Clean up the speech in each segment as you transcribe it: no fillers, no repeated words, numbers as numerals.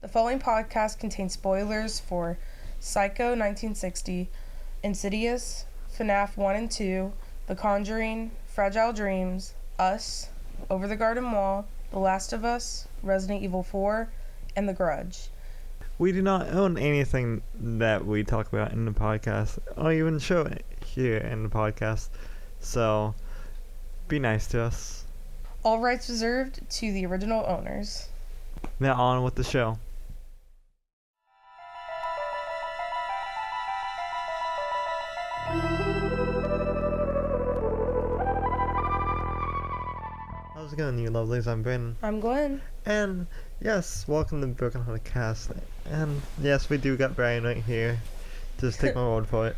following podcast contains spoilers for Psycho 1960, Insidious, FNAF 1 and 2, The Conjuring, Fragile Dreams, Us, Over the Garden Wall, The Last of Us, Resident Evil 4, and The Grudge. We do not own anything that we talk about in the podcast, or even show it here in the podcast, so be nice to us. All rights reserved to the original owners. Now on with the show. How's it going, you lovelies? I'm Brandon. I'm Gwen. And yes, welcome to Broken Hearted Cast. And yes, we do got Brian right here. Just take my word for it.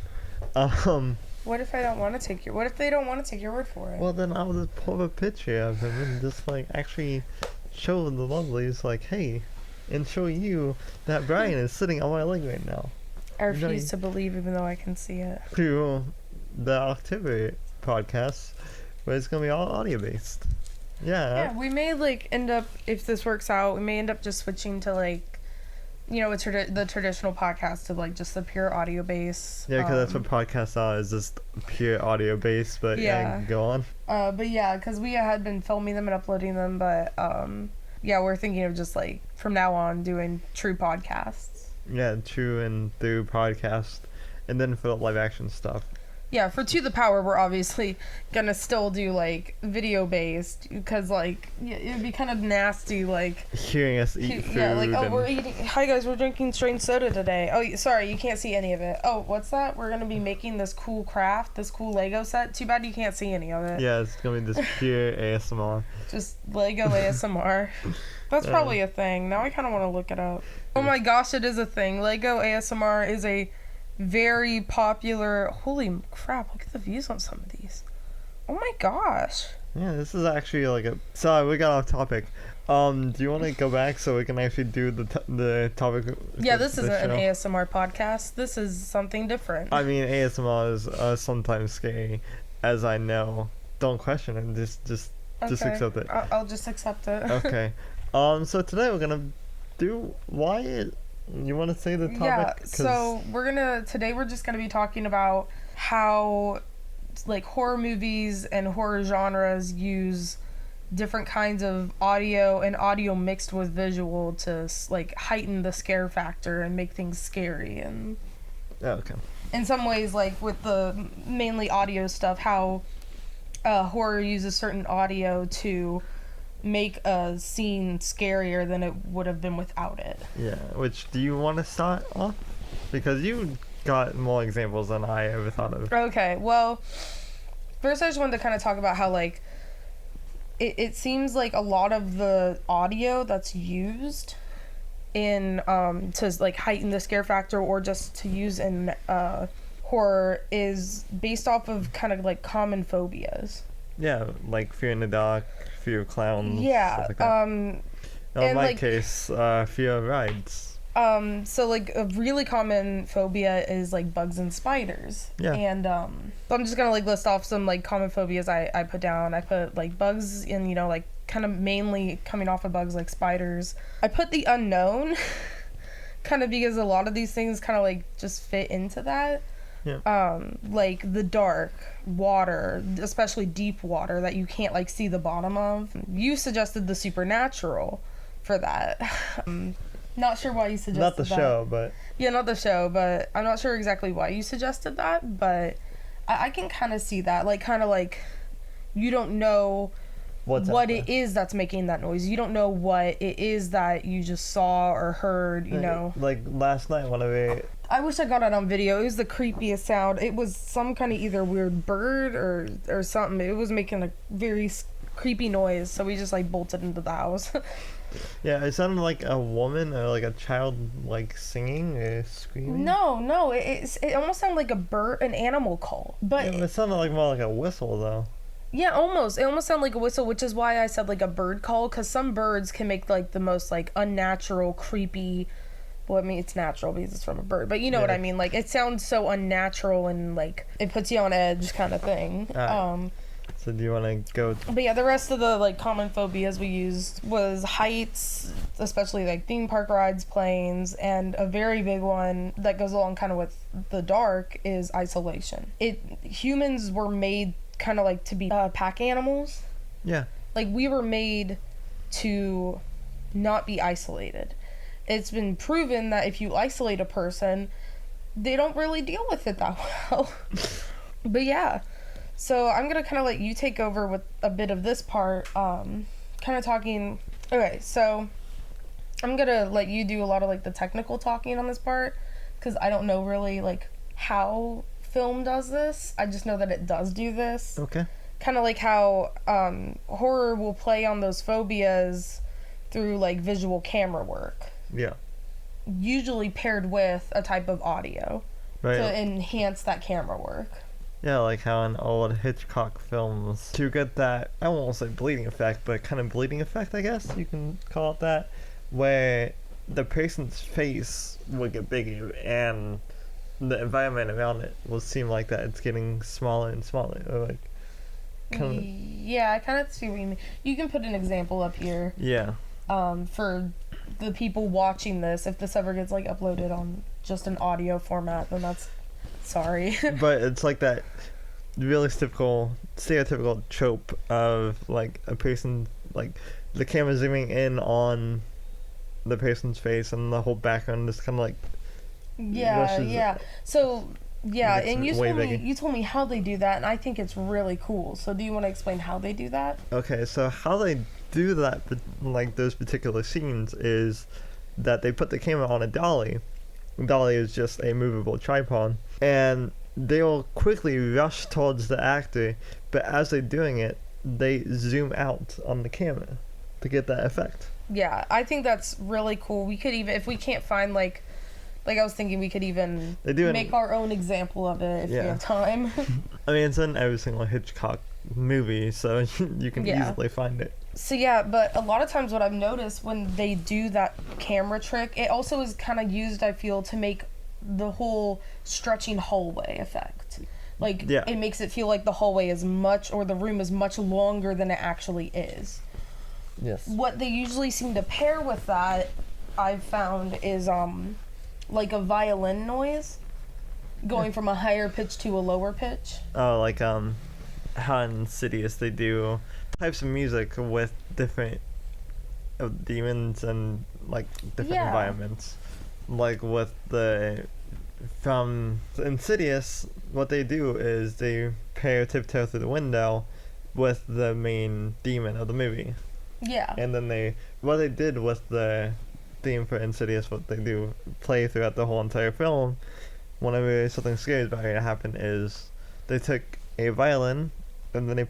What if I don't want to take your... What if they don't want to take your word for it? Well, then I'll just pull up a picture of him and just, actually show the lovelies, hey, and show you that Brian is sitting on my leg right now. I refuse to believe even though I can see it. To the October podcast, where it's going to be all audio-based. Yeah, we may, end up, if this works out, we may end up just switching to, the traditional podcast to, just the pure audio base. Yeah, because that's what podcasts are, is just pure audio base, but yeah, go on. But yeah, because we had been filming them and uploading them, but, we're thinking of just, from now on, doing true podcasts. Yeah, true and through podcast, and then for the live action stuff. Yeah, for To the Power, we're obviously gonna still do, video-based, because, it'd be kind of nasty, hearing us eat food. Yeah, we're eating... Hi, guys, we're drinking strange soda today. Oh, sorry, you can't see any of it. Oh, what's that? We're gonna be making this cool craft, this cool Lego set. Too bad you can't see any of it. Yeah, it's gonna be this pure ASMR. Just Lego ASMR. That's probably a thing. Now I kind of want to look it up. Oh my gosh, it is a thing. Lego ASMR is a very popular... Holy crap, look at the views on some of these. Oh my gosh. Yeah, this is actually sorry, we got off topic. Do you want to go back so we can actually do the topic? Yeah, this isn't an ASMR podcast. This is something different. I mean, ASMR is sometimes scary, as I know. Don't question it. Just accept it. I'll just accept it. Okay. So today we're gonna do you want to say the topic? Yeah, so today we're just gonna be talking about how horror movies and horror genres use different kinds of audio and audio mixed with visual to heighten the scare factor and make things scary. And okay. In some ways, with the mainly audio stuff, how horror uses certain audio to make a scene scarier than it would have been without it. Yeah, do you want to start off? Because you got more examples than I ever thought of. Okay, well, first I just wanted to kind of talk about how, it seems like a lot of the audio that's used in, to, heighten the scare factor or just to use in, horror is based off of kind of, common phobias. Yeah, fear in the dark, fear of clowns. Yeah, stuff like that. In my case, fear of rides. So a really common phobia is bugs and spiders. Yeah. And so I'm just gonna list off some common phobias I put down. I put bugs in, kind of mainly coming off of bugs, spiders. I put the unknown kind of because a lot of these things kind of just fit into that. Yeah. The dark, water, especially deep water that you can't see the bottom of. You suggested the supernatural for that. Not sure why you suggested that. Not the show, but... Yeah, not the show, but I'm not sure exactly why you suggested that, but I can kind of see that. You don't know what it is that's making that noise. You don't know what it is that you just saw or heard, you know. Last night, I wish I got it on video. It was the creepiest sound. It was some kind of either weird bird or something. It was making a very creepy noise, so we just bolted into the house. Yeah, it sounded like a woman or a child singing or screaming. No, it almost sounded like a bird, an animal call. But yeah, it sounded more like a whistle though. Yeah, almost. It almost sounded like a whistle, which is why I said a bird call, because some birds can make the most unnatural, creepy. Well, I mean, it's natural because it's from a bird, but you know what I mean. It sounds so unnatural and it puts you on edge, kind of thing. So do you want to go? But yeah, the rest of the like common phobias we used was heights, especially like theme park rides, planes, and a very big one that goes along kind of with the dark is isolation. Humans were made kind of like to be pack animals. Yeah. Like we were made to not be isolated. It's been proven that if you isolate a person, they don't really deal with it that well. But yeah. So I'm going to kind of let you take over with a bit of this part, kind of talking. Okay, so I'm going to let you do a lot of like the technical talking on this part because I don't know really like how film does this. I just know that it does do this. Okay. Kind of like how horror will play on those phobias through like visual camera work. Yeah. Usually paired with a type of audio Right. to enhance that camera work. Yeah, like how in old Hitchcock films, to get that, I won't say bleeding effect, but kind of bleeding effect, I guess you can call it that, where the person's face would get bigger and the environment around it will seem like that it's getting smaller and smaller, or like kind of. Yeah, I kind of see what you mean. You can put an example up here Yeah. for the people watching this. If this ever gets like uploaded on just an audio format, then that's sorry. But it's like that really stereotypical trope of like a person, like the camera zooming in on the person's face and the whole background is kind of like Yeah. So yeah, Makes and it way bigger. you told me how they do that, and I think it's really cool. So do you want to explain how they do that? Okay, so how they do that, like those particular scenes, is that they put the camera on a dolly. Dolly is just a movable tripod, and they'll quickly rush towards the actor, but as they're doing it, they zoom out on the camera to get that effect. Yeah, I think that's really cool. We could even, if we can't find like I was thinking we could even They do make our own example of it if we Yeah. have time. I mean, it's in every single Hitchcock movie, so you can Yeah. easily find it. So yeah, but a lot of times what I've noticed when they do that camera trick, it also is kind of used, I feel, to make the whole stretching hallway effect. Like, Yeah. it makes it feel like the hallway is much, or the room is much longer than it actually is. Yes. What they usually seem to pair with that, I've found, is like a violin noise going from a higher pitch to a lower pitch. Oh, like how in Insidious they do types of music with different demons and like different Yeah. environments. Like with from Insidious, what they do is they pair Tiptoe Through the Window with the main demon of the movie. Yeah. And then what they did with the theme for Insidious, what they do play throughout the whole entire film, whenever something scary is about to happen, is they took a violin and then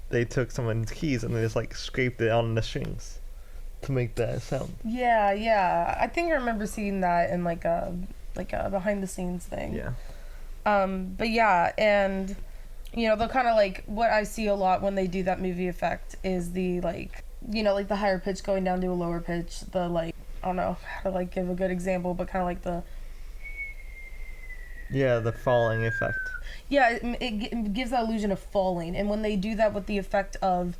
they took someone's keys and they just like scraped it on the strings to make that sound. Yeah. I think I remember seeing that in like a behind the scenes thing. Yeah. But yeah, and you know, they'll kind of like, what I see a lot when they do that movie effect is the like, you know, like the higher pitch going down to a lower pitch, the like, I don't know how to like give a good example, but kind of like the The falling effect. yeah, it gives that illusion of falling. And when they do that with the effect of,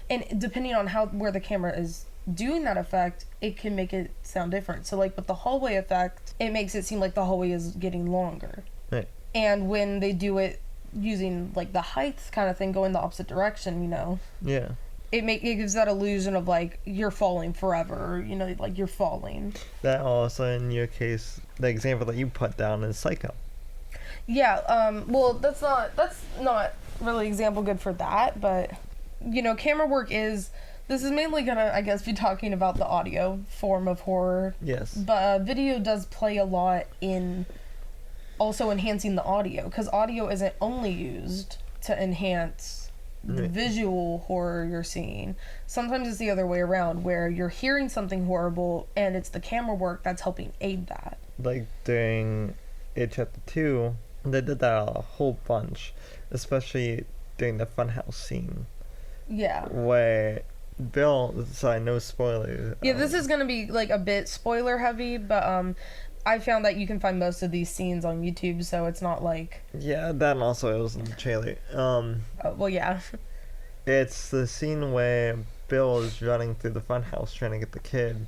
and depending on where the camera is doing that effect, it can make it sound different. So like with the hallway effect, it makes it seem like the hallway is getting longer. Right. And when they do it using like the heights kind of thing, going the opposite direction, you know, Yeah. it gives that illusion of like you're falling forever, or, you know, like you're falling. That also, in your case, the example that you put down is Psycho. Yeah, well, that's not really example good for that, but, you know, camera work this is mainly gonna, I guess, be talking about the audio form of horror. Yes. But video does play a lot in also enhancing the audio, because audio isn't only used to enhance the Right. visual horror you're seeing. Sometimes it's the other way around, where you're hearing something horrible and it's the camera work that's helping aid that. Like during It Chapter 2, they did that a whole bunch, especially during the funhouse scene, Yeah. where Bill, sorry, no spoilers. Yeah, this is gonna be like a bit spoiler heavy, but I found that you can find most of these scenes on YouTube, so it's not like, Yeah, that and also it was in the trailer. well, yeah. It's the scene where Bill is running through the funhouse trying to get the kid,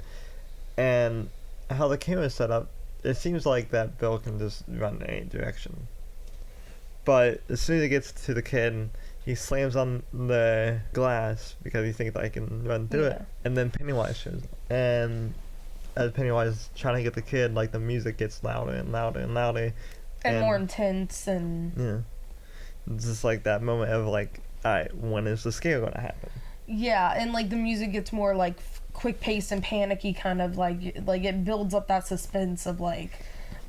and how the camera's set up, it seems like that Bill can just run in any direction. But as soon as he gets to the kid, he slams on the glass because he thinks that he can run through it. Yeah. And then Pennywise shows up. And as Pennywise is trying to get the kid, like, the music gets louder and louder and louder. And more intense, and Yeah. It's just like that moment of, like, alright, when is the scare going to happen? yeah, and like the music gets more like quick paced and panicky, kind of like it builds up that suspense of like,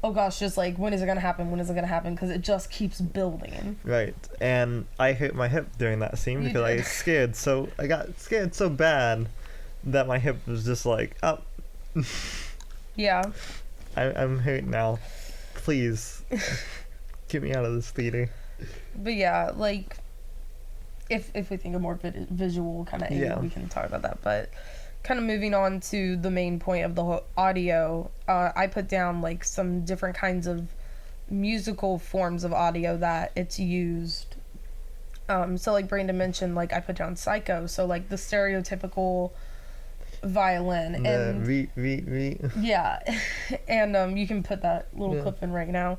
oh gosh, just like, when is it gonna happen, when is it gonna happen, because it just keeps building. Right. And I hurt my hip during that scene You because did. I got scared so bad that my hip was just like, oh, Yeah. I'm hurt now. Please, get me out of this theater. But yeah, like, if we think of more visual kind of aid, Yeah. we can talk about that. But kind of moving on to the main point of the whole audio, I put down like some different kinds of musical forms of audio that it's used. So like Brandon mentioned, like I put down Psycho, so like the stereotypical violin, and yeah, and you can put that little Yeah. clip in right now.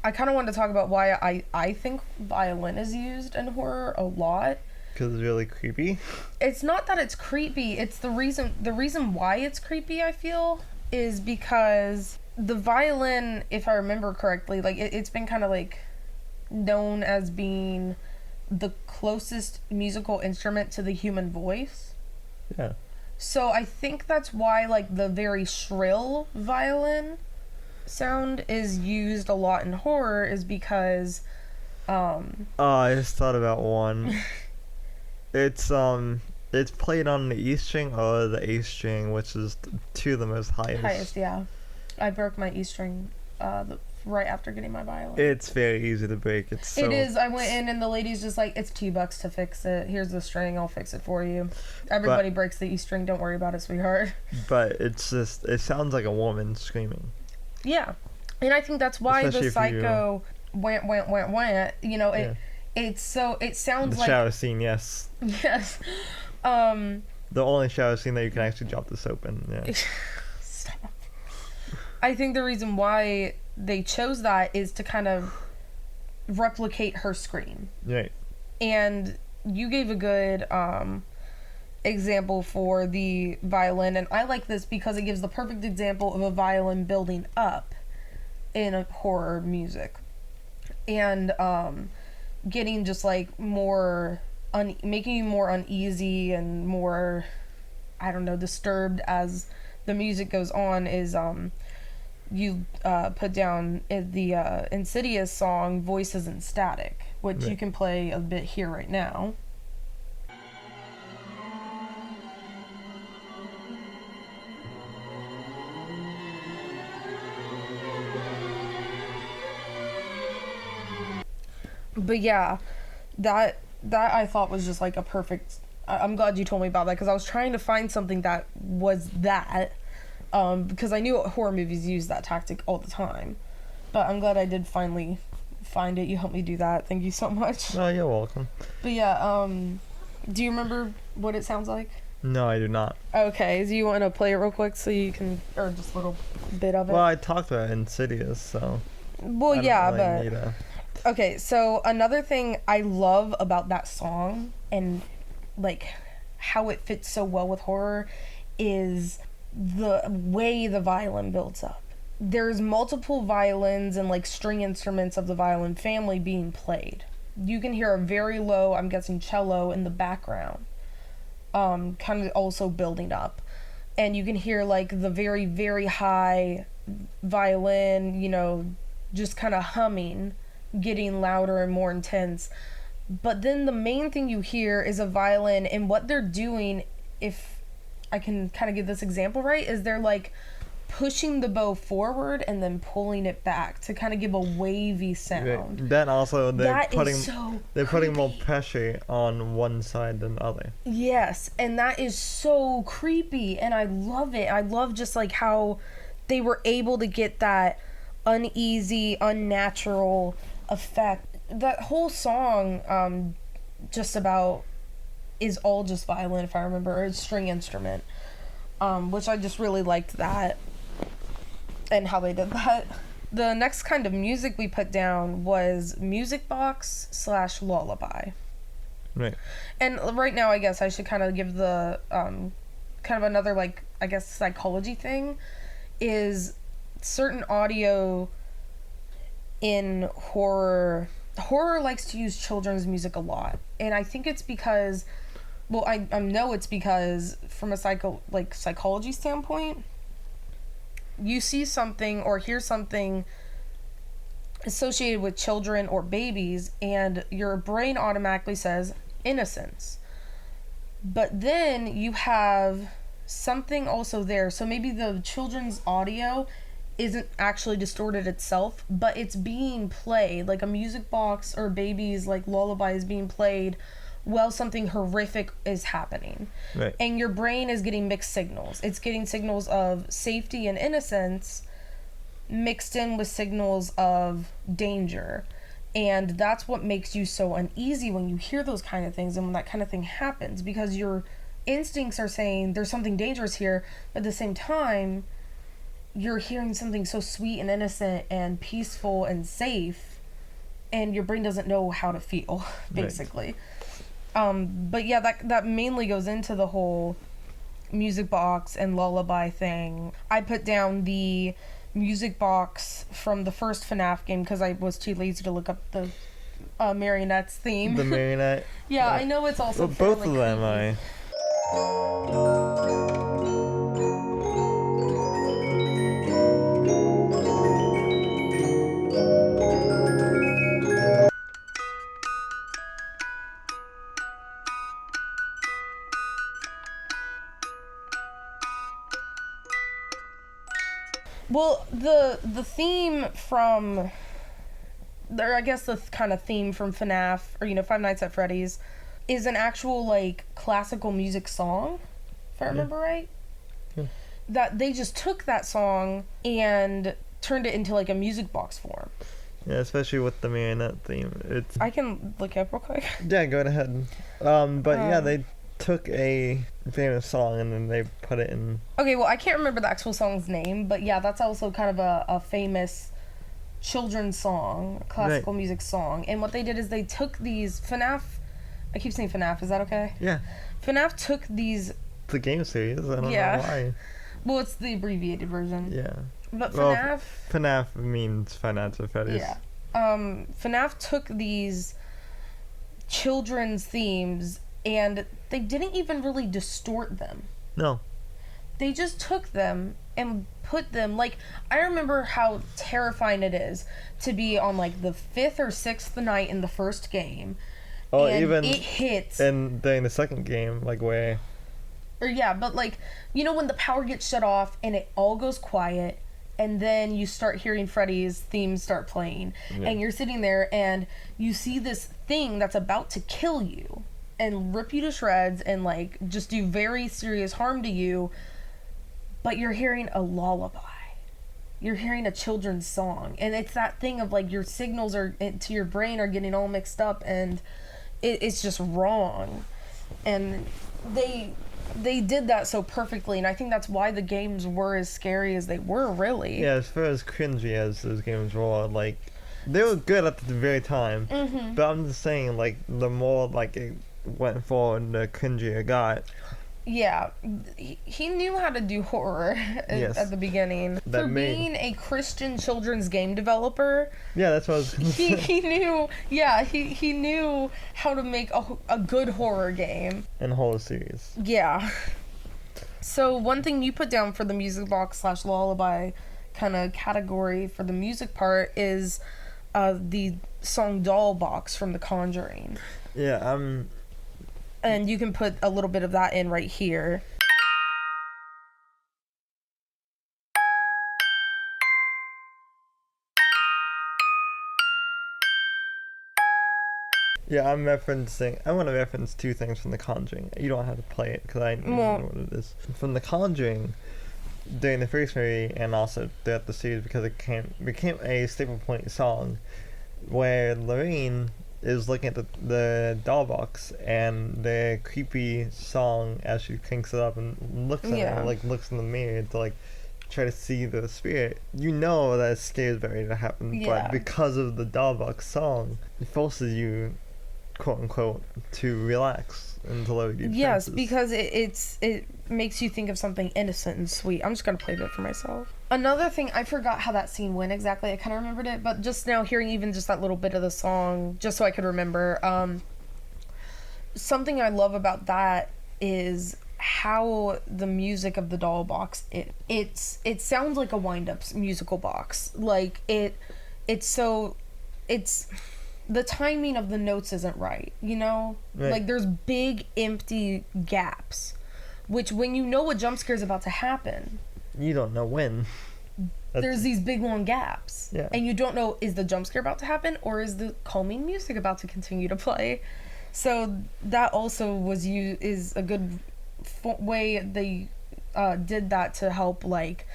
I kind of wanted to talk about why I think violin is used in horror a lot. Because it's really creepy. It's not that it's creepy. It's the reason why it's creepy, I feel, is because the violin, if I remember correctly, like it's been kind of like known as being the closest musical instrument to the human voice. Yeah. So I think that's why like the very shrill violin sound is used a lot in horror, is because Oh, I just thought about one. It's played on the E string or the A string, which is two of the most highest. yeah. I broke my E string right after getting my violin. It's very easy to break. It's so, It is. I went in and the lady's just like, it's $2 to fix it. Here's the string. I'll fix it for you. Everybody breaks the E string. Don't worry about it, sweetheart. But it's just, it sounds like a woman screaming. Yeah. And I think that's why Especially the if Psycho went, you know, Yeah. it sounds The like, shower scene, yes. yes. The only shower scene that you can actually drop the soap in. Yeah. Stop. I think the reason why they chose that is to kind of replicate her scream. Right. And you gave a good example for the violin, and I like this because it gives the perfect example of a violin building up in a horror music, and getting just like more making you more uneasy and more, I don't know, disturbed as the music goes on, is you put down the Insidious song Voices in Static, which you can play a bit here right now. But yeah, that I thought was just like a perfect. I'm glad you told me about that, because I was trying to find something that was that, because I knew horror movies use that tactic all the time. But I'm glad I did finally find it. You helped me do that. Thank you so much. Oh, you're welcome. But yeah, do you remember what it sounds like? No, I do not. Okay, do you want to play it real quick so you can, or just a little bit of it? Well, I talked about Insidious, so. Well, I don't yeah, really but. need a- Okay, so another thing I love about that song, and like how it fits so well with horror, is the way the violin builds up. There's multiple violins and like string instruments of the violin family being played. You can hear a very low, I'm guessing cello, in the background, kind of also building up. And you can hear like the very, very high violin, you know, just kind of humming, getting louder and more intense. But then the main thing you hear is a violin, and what they're doing, if I can kind of give this example right, is they're like pushing the bow forward and then pulling it back to kind of give a wavy sound. Then also they're putting more creepy. pressure on one side than the other. Yes, and that is so creepy, and I love it. I love just like how they were able to get that uneasy, unnatural effect. That whole song, just about, is all just violin, if I remember, or it's string instrument, which I just really liked that and how they did that. The next kind of music we put down was music box / lullaby. Right. And right now, I guess I should kind of give the kind of another, like, I guess psychology thing is certain audio in horror likes to use children's music a lot, and I think it's because, well, I know it's because from a psychology standpoint, you see something or hear something associated with children or babies, and your brain automatically says innocence. But then you have something also there. So maybe the children's audio isn't actually distorted itself, but it's being played, like a music box or baby's like lullaby is being played while something horrific is happening. Right. And your brain is getting mixed signals. It's getting signals of safety and innocence mixed in with signals of danger. And that's what makes you so uneasy when you hear those kind of things and when that kind of thing happens, because your instincts are saying there's something dangerous here, but at the same time you're hearing something so sweet and innocent and peaceful and safe, and your brain doesn't know how to feel, basically. Right. But yeah, that mainly goes into the whole music box and lullaby thing. I put down the music box from the first FNAF game because I was too lazy to look up the marionettes theme. The marionette. Yeah, I know it's also well, both of them creepy. Well, the theme from, or I guess the kind of theme from FNAF, or Five Nights at Freddy's, is an actual like classical music song, if I remember right. Yeah. That they just took that song and turned it into like a music box form. Yeah, especially with the marionette theme. I can look up real quick. Yeah, go ahead. But yeah, they took a famous song and then they put it in. Okay, well, I can't remember the actual song's name, but yeah, that's also kind of a famous children's song, classical music song. And what they did is they took these FNAF. I keep saying FNAF. Is that okay? Yeah. FNAF took these. The game series. I don't know why. Well, it's the abbreviated version. Yeah. But FNAF. FNAF means Five Nights at Freddy's. Yeah. FNAF took these children's themes and they didn't even really distort them. No. They just took them and put them, like, I remember how terrifying it is to be on like the 5th or 6th night in the first game. Oh, and even it hits. And during the second game, like where. Or yeah, but like, when the power gets shut off and it all goes quiet, and then you start hearing Freddy's theme start playing, and you're sitting there and you see this thing that's about to kill you and rip you to shreds and like just do very serious harm to you, but you're hearing a lullaby. You're hearing a children's song, and it's that thing of like your signals to your brain are getting all mixed up, and it's just wrong. And they did that so perfectly, and I think that's why the games were as scary as they were, really. Yeah, as far as cringy as those games were, like, they were good at the very time, but I'm just saying, like, the more, like, it went forward, the cringier it got. Yeah, he knew how to do horror at the beginning. Being a Christian children's game developer, yeah, that's what I was gonna say. he knew. Yeah, he knew how to make a good horror game and horror series. Yeah. So one thing you put down for the music box / lullaby kind of category for the music part is the song Doll Box from The Conjuring. Yeah, And you can put a little bit of that in right here. Yeah, I'm referencing. I want to reference two things from The Conjuring. You don't have to play it because I know what it is. From The Conjuring, during the first movie and also throughout the series, because it became a staple point song, where Lorraine is looking at the doll box and the creepy song as she cranks it up and looks at it, like looks in the mirror to like try to see the spirit. You know that a scare is about ready to happen, but because of the doll box song, it forces you, quote unquote, to relax and to lower your Yes, defenses. because it makes you think of something innocent and sweet. I'm just gonna play that for myself. Another thing, I forgot how that scene went exactly. I kind of remembered it, but just now hearing even just that little bit of the song, just so I could remember, something I love about that is how the music of the doll box, it sounds like a wind-up musical box. Like it's the timing of the notes isn't right, you know? Right. Like there's big empty gaps, which when you know a jump scare is about to happen, You don't know when. there's these big long gaps. Yeah. And you don't know, is the jump scare about to happen or is the calming music about to continue to play? So that also is a good way they did that to help like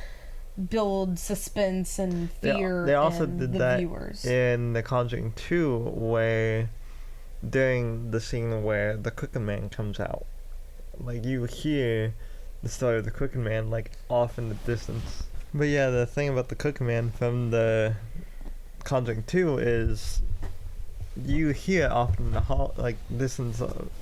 build suspense and fear. They also in did the that viewers. in The Conjuring 2, where during the scene where the Cooking Man comes out, like you hear the story of the Cooking Man like off in the distance. But yeah, the thing about the Cooking Man from the Conjuring 2 is you hear off in the hall, like distance,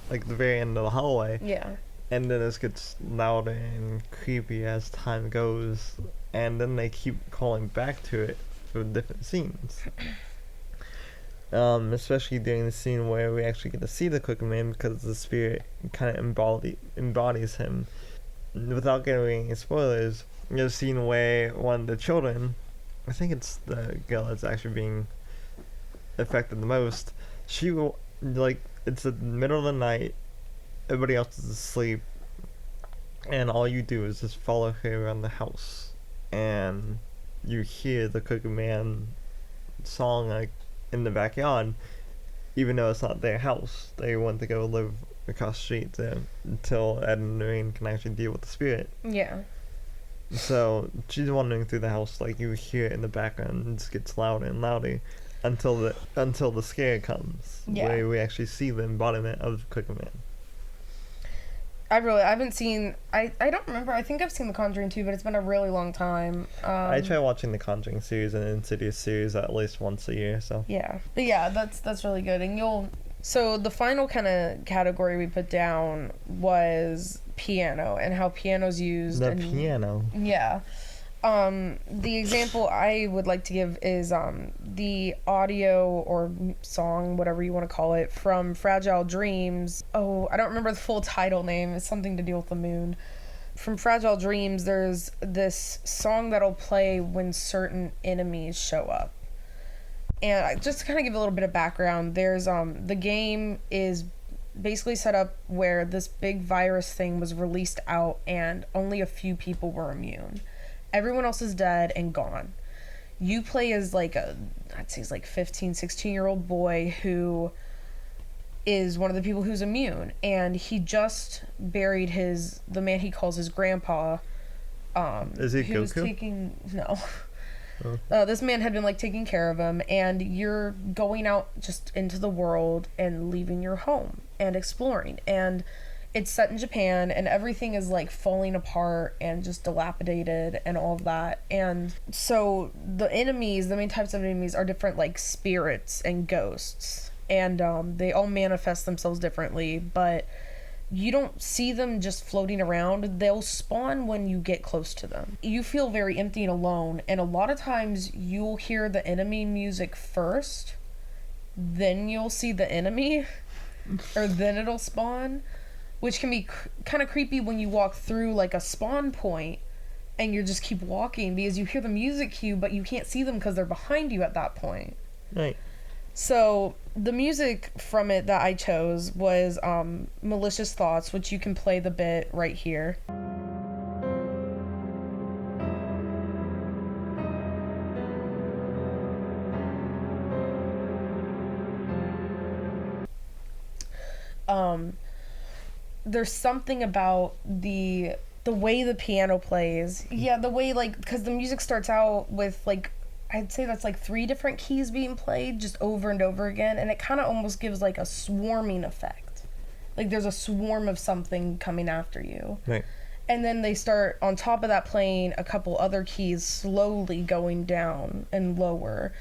like the very end of the hallway. Yeah. And then it gets louder and creepy as time goes, and then they keep calling back to it for different scenes. Especially during the scene where we actually get to see the Cooking Man, because the spirit kind of embodies him. Without getting any spoilers, there's a scene where one of the children, I think it's the girl that's actually being affected the most, she will, like, it's the middle of the night, everybody else is asleep, and all you do is just follow her around the house, and you hear the Cooking Man song like in the backyard, even though it's not their house. They want to go live across the street until Ed and Lorraine can actually deal with the spirit. Yeah. So she's wandering through the house, like you hear it in the background, and it just gets louder and louder until the scare comes, where we actually see the embodiment of Cooking Man. I haven't seen, I don't remember, I think I've seen The Conjuring 2, but it's been a really long time. I try watching the Conjuring series and Insidious series at least once a year, so. Yeah. But yeah, that's really good. And so the final kind of category we put down was piano and how piano's used. Piano. Yeah. The example I would like to give is the audio or song, whatever you want to call it, from Fragile Dreams. Oh, I don't remember the full title name. It's something to deal with the moon. From Fragile Dreams, there's this song that'll play when certain enemies show up. And just to kind of give a little bit of background, there's the game is basically set up where this big virus thing was released out and only a few people were immune. Everyone else is dead and gone. You play as like I'd say he's like 15, 16-year-old boy who is one of the people who's immune, and he just buried the man he calls his grandpa. Is he Goku? No. Oh. This man had been like taking care of him, and you're going out just into the world and leaving your home and exploring, and it's set in Japan, and everything is like falling apart and just dilapidated and all of that. And so the main types of enemies are different, like spirits and ghosts, and they all manifest themselves differently, but you don't see them just floating around. They'll spawn when you get close to them. You feel very empty and alone, and a lot of times you'll hear the enemy music first, then you'll see the enemy, or then it'll spawn, which can be kind of creepy when you walk through like a spawn point and you just keep walking because you hear the music cue, but you can't see them because they're behind you at that point. Right. So the music from it that I chose was Malicious Thoughts, which you can play the bit right here. there's something about the way the piano plays. Yeah, the way, like, because the music starts out with, like, I'd say that's like 3 different keys being played just over and over again, and it kind of almost gives like a swarming effect. Like there's a swarm of something coming after you. Right. And then they start on top of that playing a couple other keys slowly going down and lower.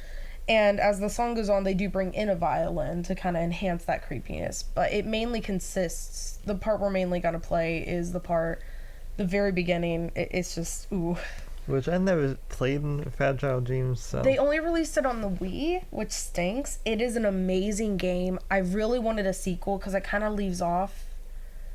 And as the song goes on, they do bring in a violin to kind of enhance that creepiness. But it mainly consists, the part we're mainly going to play is the very beginning. It's just, ooh. Which I never played in Fragile Dreams, so... They only released it on the Wii, which stinks. It is an amazing game. I really wanted a sequel because it kind of leaves off...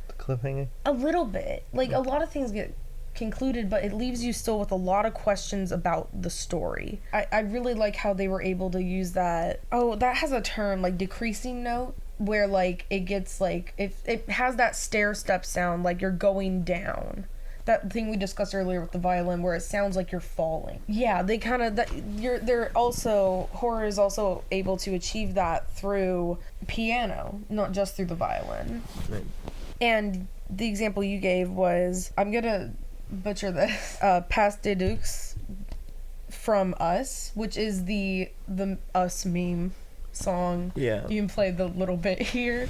The cliffhanger? A little bit. Like, a lot of things get concluded, but it leaves you still with a lot of questions about the story. I really like how they were able to use that... Oh, that has a term, like, decreasing note, where, like, it gets, like... It has that stair-step sound, like you're going down. That thing we discussed earlier with the violin where it sounds like you're falling. Yeah, they kind of horror is also able to achieve that through piano, not just through the violin. Right. And the example you gave was, I'm gonna butcher this, Pas de Deux from Us, which is the Us meme song. Yeah. You can play the little bit here.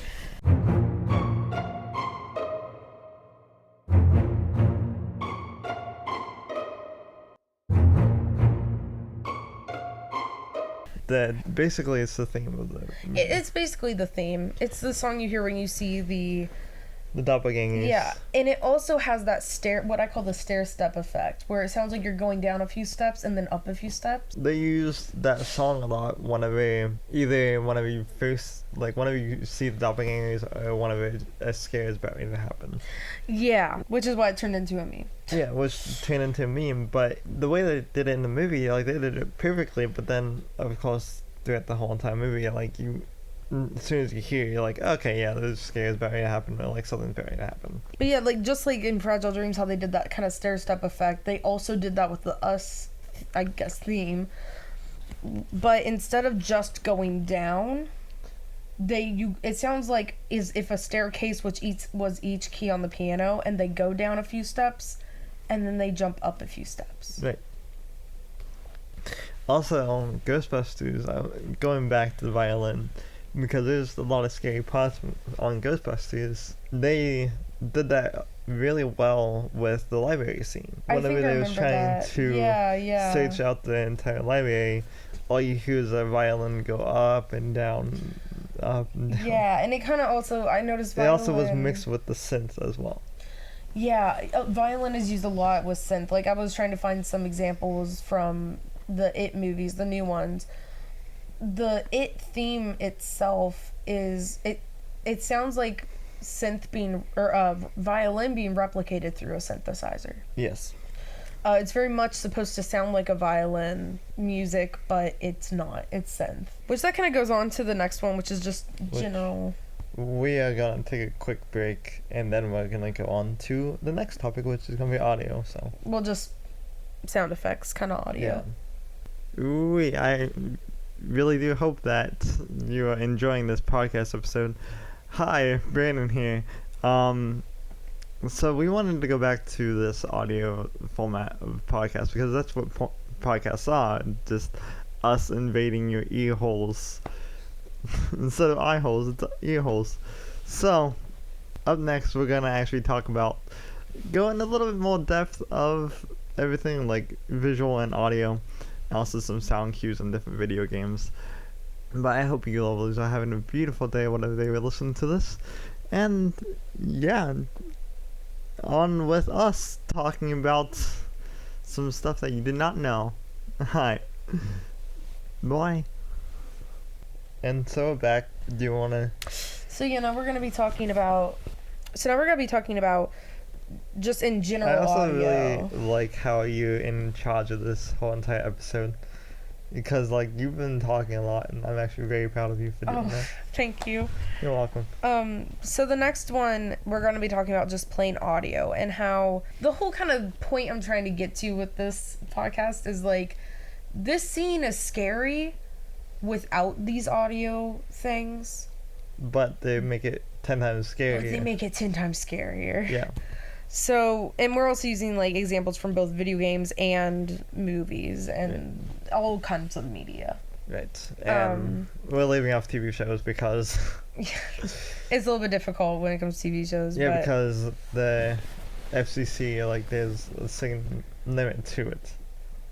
That basically it's the theme of the... It's basically the theme. It's the song you hear when you see the doppelgangers. Yeah, and it also has that what I call the stair step effect, where it sounds like you're going down a few steps and then up a few steps. They use that song a lot whenever you see the doppelgangers or whenever a scare is about to happen. Yeah, which is why it turned into a meme. Yeah, which turned into a meme, but the way they did it in the movie, like, they did it perfectly, but then, of course, throughout the whole entire movie, like, as soon as you hear, you're like, okay, yeah, this scare is about to happen, or, like, something's about to happen. But yeah, like, just like in Fragile Dreams, how they did that kind of stair-step effect, they also did that with the Us, I guess, theme. But instead of just going down, it sounds like is if a staircase was each key on the piano, and they go down a few steps, and then they jump up a few steps. Right. Also, on Ghostbusters, going back to the violin, because there's a lot of scary parts on Ghostbusters, they did that really well with the library scene. Whenever they was trying to search out the entire library, all you hear is a violin go up and down, up and down. Yeah, and it kind of also, I noticed violin... It also was mixed with the synth as well. Yeah, violin is used a lot with synth. Like, I was trying to find some examples from the It movies, the new ones. The It theme itself is... It sounds like violin being replicated through a synthesizer. Yes. It's very much supposed to sound like a violin music, but it's not. It's synth. Which that kind of goes on to the next one, which is just general... We are going to take a quick break, and then we're going to go on to the next topic, which is going to be audio, so... Well, just sound effects, kind of audio. Yeah. Ooh, I really do hope that you are enjoying this podcast episode. Hi, Brandon here. So we wanted to go back to this audio format of podcast, because that's what podcasts are, just us invading your ear holes. Instead of eye holes, it's ear holes. So, up next, we're gonna actually talk about going a little bit more depth of everything, like visual and audio, and also some sound cues in different video games. But I hope you lovelies are having a beautiful day whenever they were listening to this. And yeah, on with us talking about some stuff that you did not know. Hi. Bye. And so back, do you want to... So, now we're going to be talking about... just in general I also audio. really like how you're in charge of this whole entire episode. Because, like, you've been talking a lot, and I'm actually very proud of you for doing that. Thank you. You're welcome. So the next one, we're going to be talking about just plain audio, and how the whole kind of point I'm trying to get to with this podcast is, like, this scene is scary without these audio things, but they make it 10 times But scarier. they make it 10 times scarier. Yeah. So, and we're also using like examples from both video games and movies and all kinds of media. Right. And we're leaving off TV shows because It's a little bit difficult when it comes to TV shows. yeah, but because the FCC, like, there's a certain limit to it.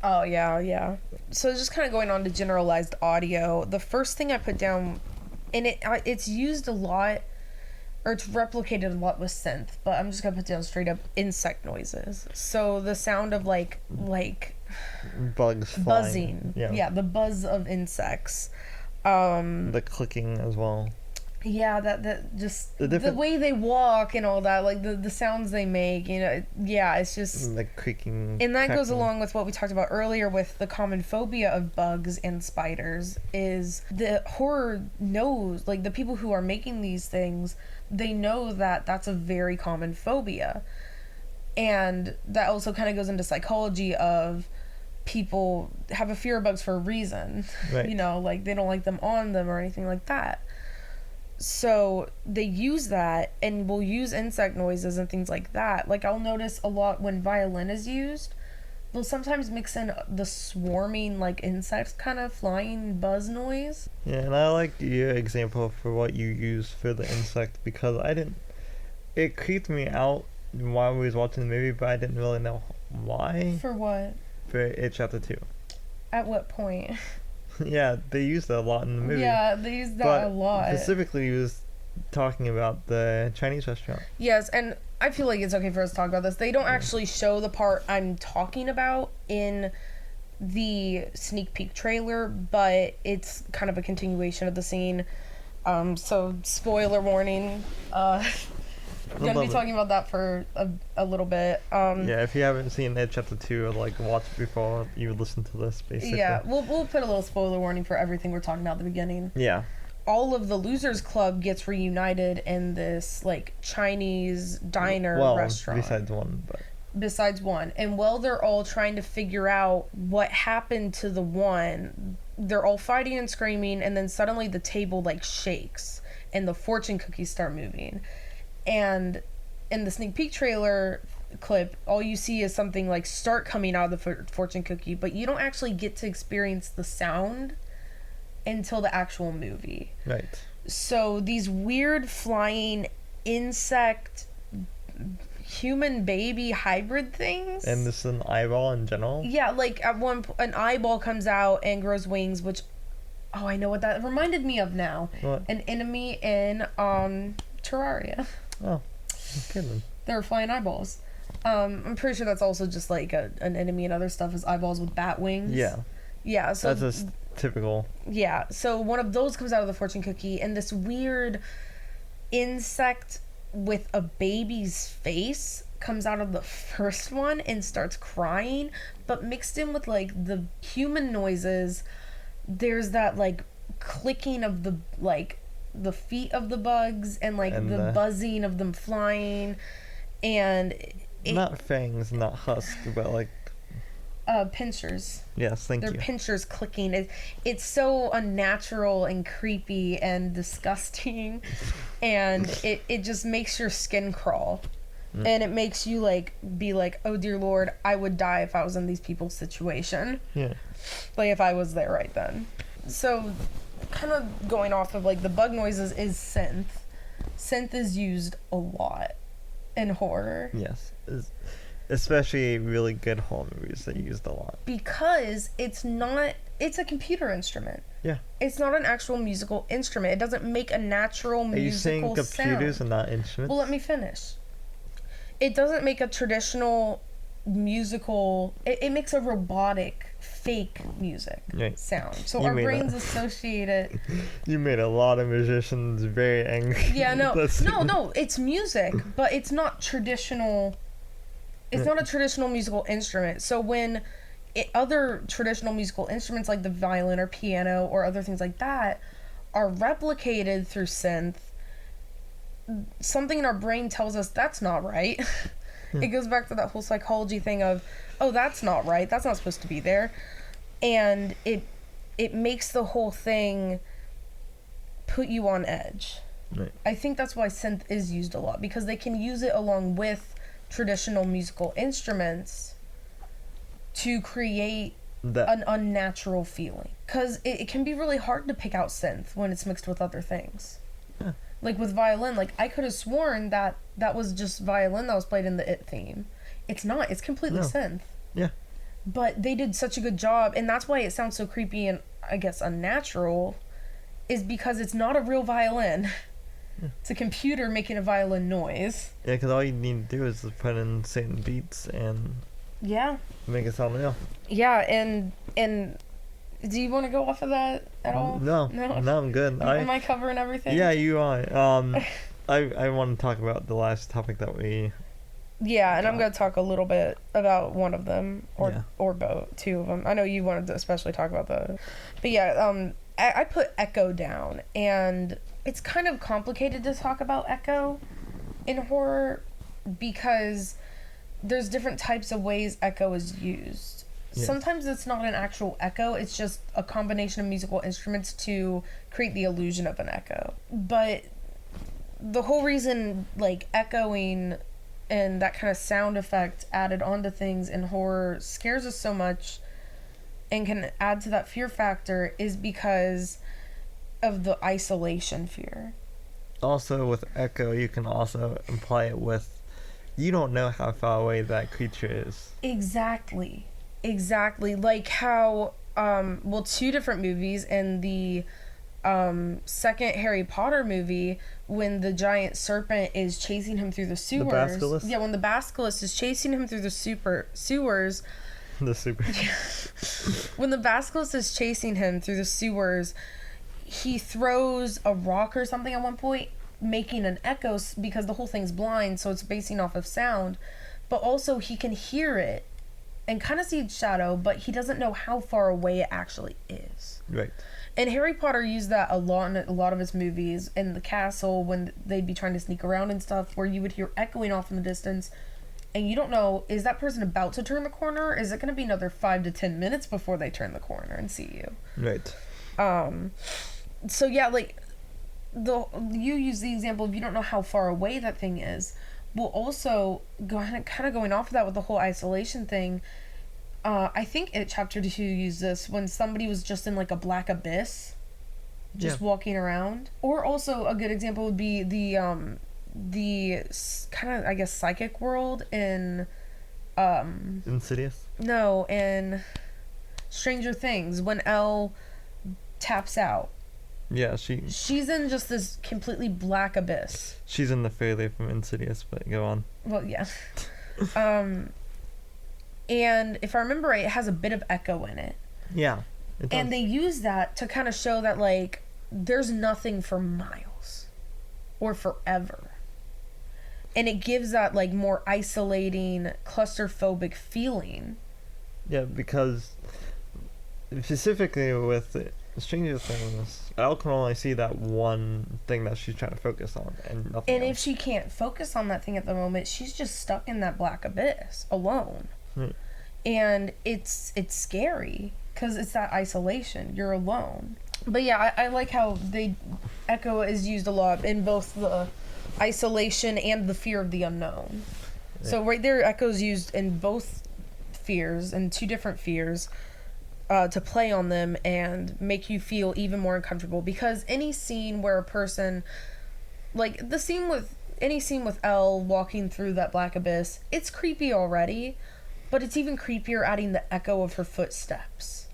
Oh, yeah. So just kind of going on to generalized audio, the first thing I put down, and it's used a lot, or it's replicated a lot with synth, but I'm just going to put down straight up insect noises. So the sound of like Bugs flying. buzzing. Yeah. The buzz of insects. The clicking as well. Yeah, that just The the different- way they walk and all that, like the sounds they make, it's just. Like creaking. And that goes cracking. along with what we talked about earlier with the common phobia of bugs and spiders is the horror knows, like the people who are making these things, they know that that's a very common phobia. And that also kind of goes into psychology of people have a fear of bugs for a reason. Right. Like they don't like them on them or anything like that. So they use that and will use insect noises and things like that. Like I'll notice a lot when violin is used, they'll sometimes mix in the swarming like insects kind of flying buzz noise. Yeah, and I like your example for what you use for the insect because it creeped me out while we was watching the movie, but I didn't really know why. For what? For It Chapter 2. At what point? Yeah, they used it a lot in the movie. Yeah, they use that but a lot. specifically, he was talking about the Chinese restaurant. Yes, and I feel like it's okay for us to talk about this. They don't actually show the part I'm talking about in the sneak peek trailer, but it's kind of a continuation of the scene. So spoiler warning. Gonna be Love it. talking about that for a little bit. Yeah, if you haven't seen It Chapter 2, like watch it before you listen to this, basically. Yeah, we'll put a little spoiler warning for everything we're talking about at the beginning. Yeah. All of the Losers Club gets reunited in this like Chinese diner restaurant. Besides one. And while they're all trying to figure out what happened to the one, they're all fighting and screaming, and then suddenly the table like shakes and the fortune cookies start moving. And in the sneak peek trailer clip, all you see is something like start coming out of the fortune cookie, but you don't actually get to experience the sound until the actual movie. Right. So these weird flying insect human baby hybrid things. And this is an eyeball in general? Yeah, like at an eyeball comes out and grows wings, which I know what that reminded me of now. What? An enemy in Terraria. Oh, okay then. They were flying eyeballs. I'm pretty sure that's also just like an enemy and other stuff is eyeballs with bat wings. Yeah. Yeah, so That's just typical. yeah, so one of those comes out of the fortune cookie, and this weird insect with a baby's face comes out of the first one and starts crying, but mixed in with like the human noises, there's that like clicking of the feet of the bugs and like And the buzzing of them flying, and not fangs, not husk, but like pinchers. yes, thank Their you. pinchers clicking. It's so unnatural and creepy and disgusting, and it just makes your skin crawl, and it makes you like be like, oh dear Lord, I would die if I was in these people's situation. Yeah. Like if I was there right then. So, kind of going off of like the bug noises is synth. Synth is used a lot in horror. Yes. Especially really good horror movies that used a lot. Because it's a computer instrument. Yeah. It's not an actual musical instrument. It doesn't make a natural Are you saying musical computers sound. are not instruments? Well, let me finish. It doesn't make a traditional musical. It makes a robotic, fake music Right. sound. So You our made brains that. associate it. You made a lot of musicians very angry. Yeah, no, That's- no. It's music, but it's not traditional. It's not a traditional musical instrument. So when other traditional musical instruments like the violin or piano or other things like that are replicated through synth, something in our brain tells us that's not right. It goes back to that whole psychology thing of, oh, that's not right. That's not supposed to be there. And it makes the whole thing put you on edge. Right. I think that's why synth is used a lot, because they can use it along with traditional musical instruments to create That an unnatural feeling. Because it can be really hard to pick out synth when it's mixed with other things. Yeah. Like with violin, like I could have sworn that that was just violin that was played in the It theme. It's not, it's completely No. synth. Yeah. But they did such a good job, and that's why it sounds so creepy and I guess unnatural, is because it's not a real violin. It's a computer making a violin noise. Yeah, because all you need to do is just put in certain beats and Yeah. make it sound real. Yeah, and do you want to go off of that at all? No, No? no, I'm good. Am I covering everything? Yeah, you are. I want to talk about the last topic that we. Yeah, and I'm going to talk a little bit about one of them, or Yeah. or both, two of them. I know you wanted to especially talk about the, but yeah, I put Echo down, and it's kind of complicated to talk about Echo in horror because there's different types of ways Echo is used. Yes. Sometimes it's not an actual echo, it's just a combination of musical instruments to create the illusion of an echo. But the whole reason, like, echoing and that kind of sound effect added onto things in horror scares us so much and can add to that fear factor is because of the isolation fear. Also, with echo, you can also imply it with, you don't know how far away that creature is. Exactly. Like how, two different movies. In the second Harry Potter movie, when the giant serpent is chasing him through the sewers. The basilisk? Yeah, when the basilisk is chasing him through the sewers. The super. When the basilisk is chasing him through the sewers, he throws a rock or something at one point, making an echo because the whole thing's blind, so it's basing off of sound. But also he can hear it and kind of see its shadow, but he doesn't know how far away it actually is. Right. And Harry Potter used that a lot in a lot of his movies. In the castle, when they'd be trying to sneak around and stuff, where you would hear echoing off in the distance, and you don't know, is that person about to turn the corner? Or is it going to be another 5 to 10 minutes before they turn the corner and see you? Right. So yeah, like, you use the example of you don't know how far away that thing is. Well, also, kind of going off of that with the whole isolation thing, I think It Chapter 2 used this when somebody was just in, like, a black abyss, just walking around. Or also, a good example would be the kind of, I guess, psychic world in, Insidious? no, in Stranger Things, when Elle taps out. Yeah, She's in just this completely black abyss. she's in the fairly from Insidious, but go on. Well, yeah. And if I remember right, it has a bit of echo in it. Yeah. It does. And they use that to kind of show that, like, there's nothing for miles or forever. And it gives that, like, more isolating, claustrophobic feeling. Yeah, because specifically with Stranger Things, Elle can only see that one thing that she's trying to focus on, and nothing And if else. she can't focus on that thing at the moment, she's just stuck in that black abyss alone. And it's scary because it's that isolation. You're alone. But yeah, I like how echo is used a lot in both the isolation and the fear of the unknown. So right there, echo's used in both fears, and two different fears, to play on them and make you feel even more uncomfortable. Because any scene where a person, like any scene with Elle walking through that black abyss, it's creepy already, but it's even creepier adding the echo of her footsteps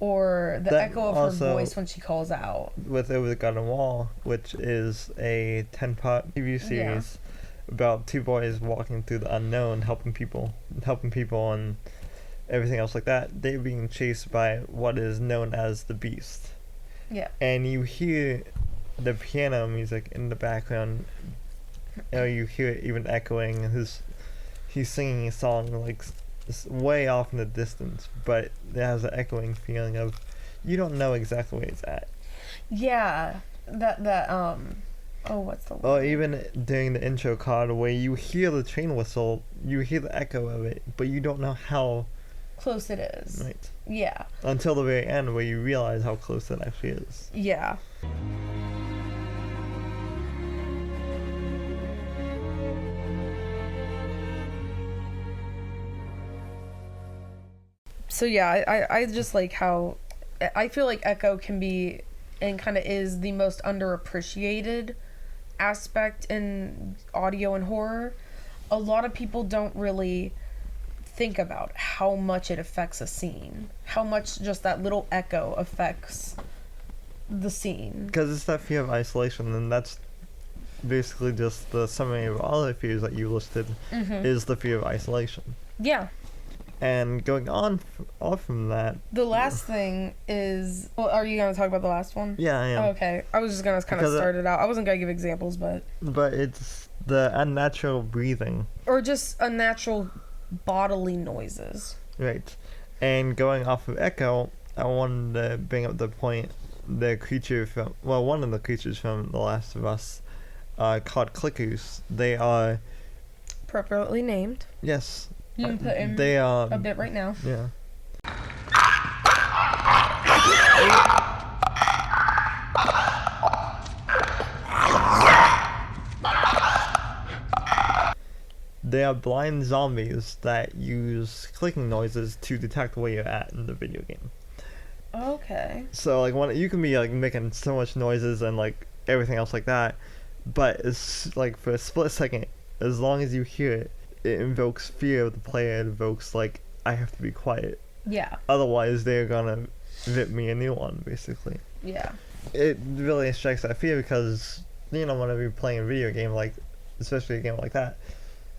or the That echo of her also- voice when she calls out. With Over the Garden Wall, which is a 10-part TV series about two boys walking through the unknown, helping people and everything else like that. They're being chased by what is known as the Beast. Yeah. And you hear the piano music in the background. You hear it even echoing. He's singing a song like way off in the distance, but it has an echoing feeling of you don't know exactly where it's at. Yeah. What's the word? Or even during the intro card where you hear the train whistle, you hear the echo of it, but you don't know how Close it is. right Yeah. until the very end where you realize how close it actually is. Yeah. So yeah, I just like how I feel like Echo can be and kind of is the most underappreciated aspect in audio and horror. A lot of people don't really think about how much it affects a scene, how much just that little echo affects the scene. Because it's that fear of isolation, and that's basically just the summary of all the fears that you listed, is the fear of isolation. Yeah. And going on off from that, The last thing is, well, are you gonna talk about the last one? yeah, I am. Oh, okay. I was just gonna kind of Because, start it out. I wasn't gonna give examples, but it's the unnatural breathing, or just unnatural bodily noises. right? And going off of Echo, I wanted to bring up the point, the creature from, well, one of the creatures from The Last of Us, called clickers. They are, Appropriately named. yes, You can put in they are, a bit right now. yeah. They are blind zombies that use clicking noises to detect where you're at in the video game. Okay. So like when you can be like making so much noises and like everything else like that, but it's like for a split second, as long as you hear it, it invokes fear of the player. It invokes like, I have to be quiet, Yeah. otherwise they're gonna rip me a new one, basically. Yeah. It really strikes that fear because, you know, whenever you're playing a video game, like especially a game like that,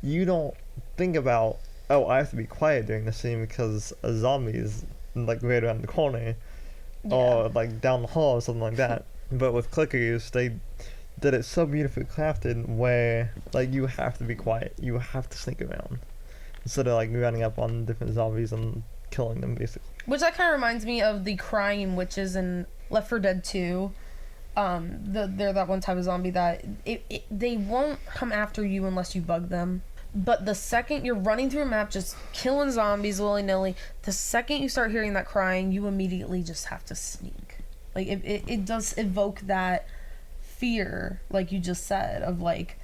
you don't think about, oh, I have to be quiet during the scene because a zombie is like right around the corner or like down the hall or something like that. But with clickers, they did it so beautifully crafted where like you have to be quiet, you have to sneak around instead of like running up on different zombies and killing them, basically. Which that kind of reminds me of the crying witches in Left 4 Dead 2. They're that one type of zombie that they won't come after you unless you bug them. But the second you're running through a map just killing zombies willy-nilly, the second you start hearing that crying, you immediately just have to sneak. Like, it does evoke that fear, like you just said, of like,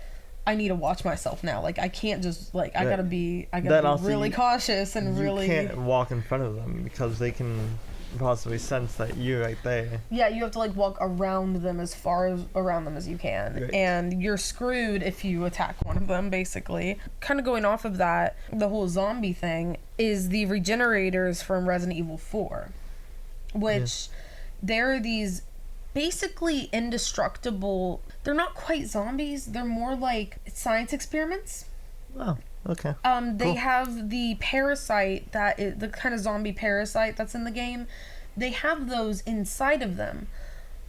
I need to watch myself now. Like, I can't just, like, I gotta be really cautious and really... You can't walk in front of them because they can possibly sense that you're right there. Yeah, you have to like walk around them as far as around them as you can, Right. and you're screwed if you attack one of them, basically. Kind of going off of that, the whole zombie thing is the regenerators from Resident Evil 4, which they're these basically indestructible. They're not quite zombies. They're more like science experiments. Oh, okay. They Cool. have the parasite that is the kind of zombie parasite that's in the game. They have those inside of them,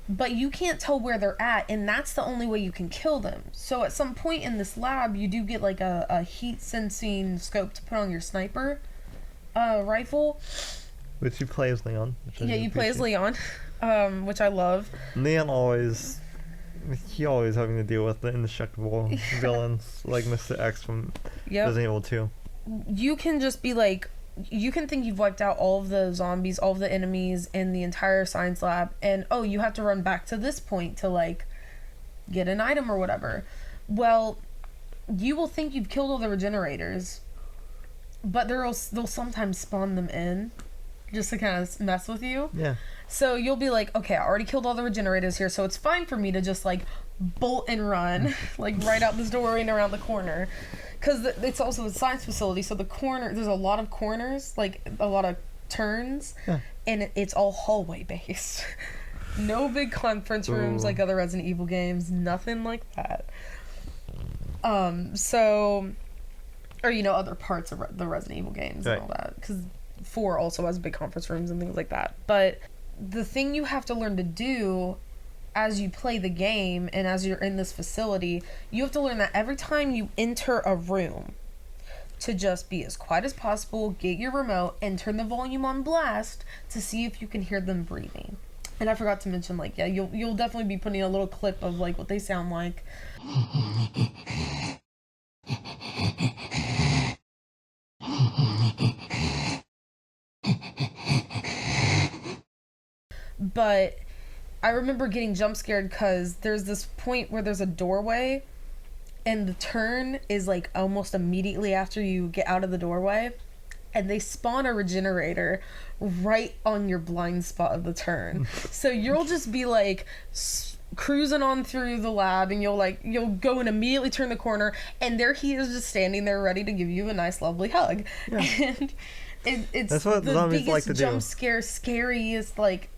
but you can't tell where they're at, and that's the only way you can kill them. So at some point in this lab, you do get like a heat sensing scope to put on your sniper rifle. Which you play as Leon. Which I Yeah, do you play as appreciate. Leon, which I love. Leon always having to deal with the indestructible villains like Mr. X from Yep. Resident Evil 2. You can just be like, you can think you've wiped out all of the zombies, all of the enemies in the entire science lab, and oh, you have to run back to this point to like get an item or whatever. Well, you will think you've killed all the regenerators, but they'll sometimes spawn them in just to kind of mess with you. Yeah. So you'll be like, okay, I already killed all the regenerators here, so it's fine for me to just like bolt and run like right out this doorway and around the corner. Because it's also a science facility, so there's a lot of corners, like a lot of turns, Yeah. and it's all hallway based. No big conference rooms Ooh. like other Resident Evil games, nothing like that. So, or other parts of the Resident Evil games and Right. all that, because 4 also has big conference rooms and things like that. But the thing you have to learn to do as you play the game and as you're in this facility, you have to learn that every time you enter a room, to just be as quiet as possible, get your remote, and turn the volume on blast to see if you can hear them breathing. And I forgot to mention, like, yeah, you'll definitely be putting a little clip of like what they sound like. But I remember getting jump scared because there's this point where there's a doorway and the turn is like almost immediately after you get out of the doorway, and they spawn a regenerator right on your blind spot of the turn. So you'll just be like cruising on through the lab, and you'll go and immediately turn the corner, and there he is, just standing there ready to give you a nice lovely hug. Yeah. And it's That's what the zombies biggest like to do. jump scare, scariest thing.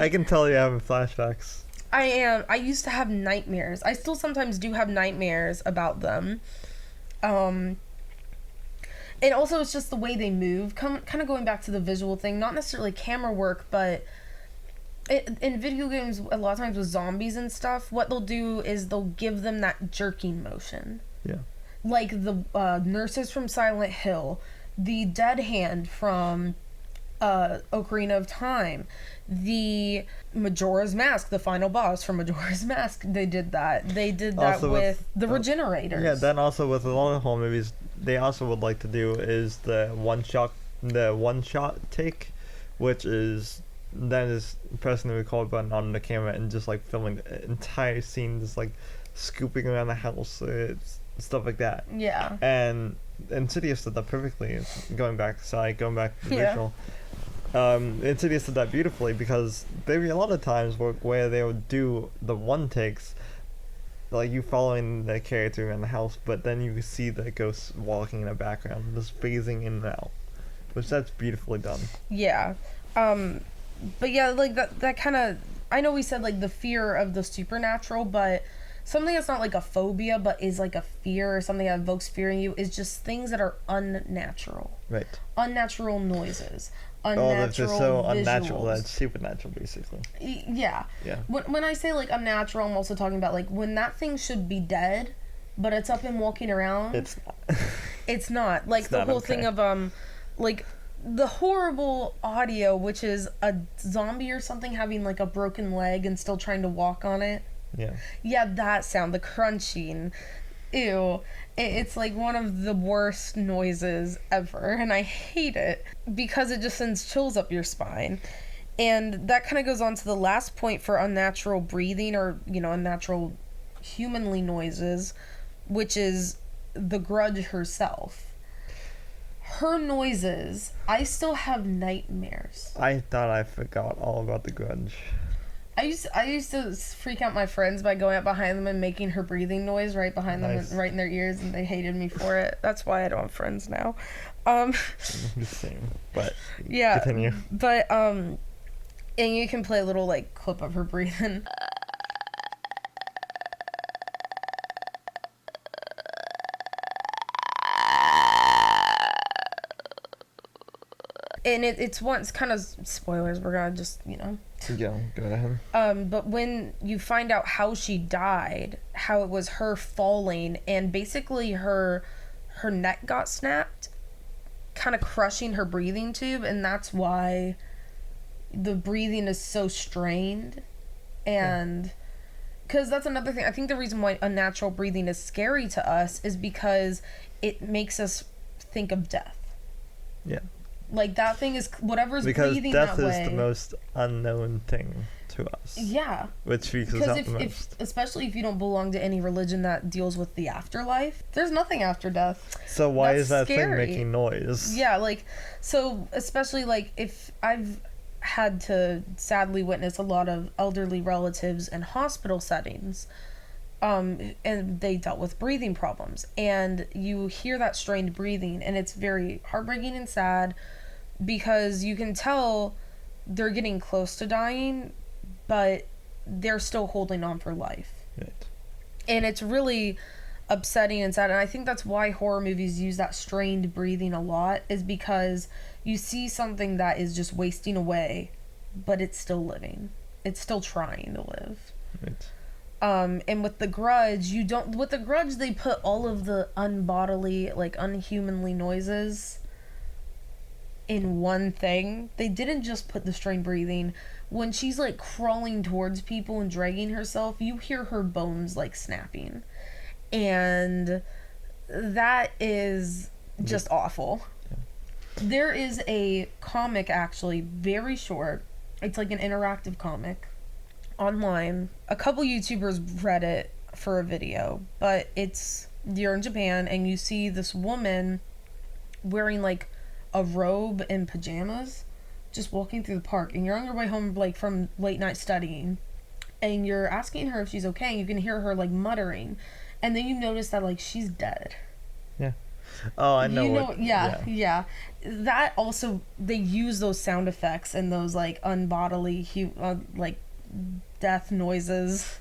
I can tell you're having flashbacks. I am. I used to have nightmares. I still sometimes do have nightmares about them. And also it's just the way they move. Kind of going back to the visual thing, not necessarily camera work, but in video games, a lot of times with zombies and stuff, what they'll do is they'll give them that jerking motion. Yeah. Like the nurses from Silent Hill, the dead hand from Ocarina of Time, the Majora's Mask, the final boss from Majora's Mask. They did that. They did that Also with the regenerators. Yeah, then also with a lot of horror movies, they also would like to do is the one shot take, which is then is pressing the record button on the camera and just like filming the entire scene, just like scooping around the house, stuff like that. Yeah. And Insidious did that perfectly. Going back to the visual. Insidious did that beautifully, because there be a lot of times where they would do the one takes, like you following the character around the house, but then you see the ghost walking in the background, just phasing in and out, which that's beautifully done. Yeah. But yeah, like that kind of, I know we said like the fear of the supernatural, but something that's not like a phobia, but is like a fear or something that evokes fear in you, is just things that are unnatural. Right. Unnatural noises. That's just so visuals. unnatural that it's supernatural, basically. Yeah. Yeah. When I say like unnatural, I'm also talking about like when that thing should be dead, but it's up and walking around. It's not. It's not. Like It's the not whole okay. thing of like the horrible audio, which is a zombie or something having like a broken leg and still trying to walk on it. Yeah. Yeah, that sound, the crunching. Ew. It's like one of the worst noises ever, and I hate it because it just sends chills up your spine. And that kind of goes on to the last point for unnatural breathing, or, unnatural humanly noises, which is the Grudge herself. Her noises, I still have nightmares. I thought I forgot all about the Grudge. I used to freak out my friends by going up behind them and making her breathing noise right behind Nice. them, right in their ears, and they hated me for it. That's why I don't have friends now. The same, but Yeah. continue. But and you can play a little like clip of her breathing. And it's once kind of spoilers. We're gonna just Yeah, go ahead. But when you find out how she died, how it was her falling, and basically her neck got snapped, kind of crushing her breathing tube, and that's why the breathing is so strained. And because that's another thing, I think the reason why unnatural breathing is scary to us is because it makes us think of death. Yeah. Like that thing is whatever's Because breathing death that is way. the most unknown thing to us. Yeah. Which freaks us Because out the if most. especially if you don't belong to any religion that deals with the afterlife, there's nothing after death. So why that's is that scary. thing making noise? Yeah, like, so especially like if I've had to sadly witness a lot of elderly relatives in hospital settings, and they dealt with breathing problems, and you hear that strained breathing, and it's very heartbreaking and sad because you can tell they're getting close to dying, but they're still holding on for life. Right. And it's really upsetting and sad, and I think that's why horror movies use that strained breathing a lot, is because you see something that is just wasting away, but it's still living. It's still trying to live. Right. And with the Grudge, with the Grudge they put all of the unbodily, like unhumanly noises in one thing. They didn't just put the strained breathing. When she's like crawling towards people and dragging herself, you hear her bones like snapping. And that is just awful. Yeah. There is a comic, actually, very short. It's like an interactive comic online. A couple YouTubers read it for a video, but you're in Japan and you see this woman wearing like a robe and pajamas, just walking through the park, and you're on your way home like from late night studying, and you're asking her if she's okay, and you can hear her like muttering, and then you notice that like she's dead. Yeah. Oh, I know. Yeah. That also, they use those sound effects and those like unbodily like death noises.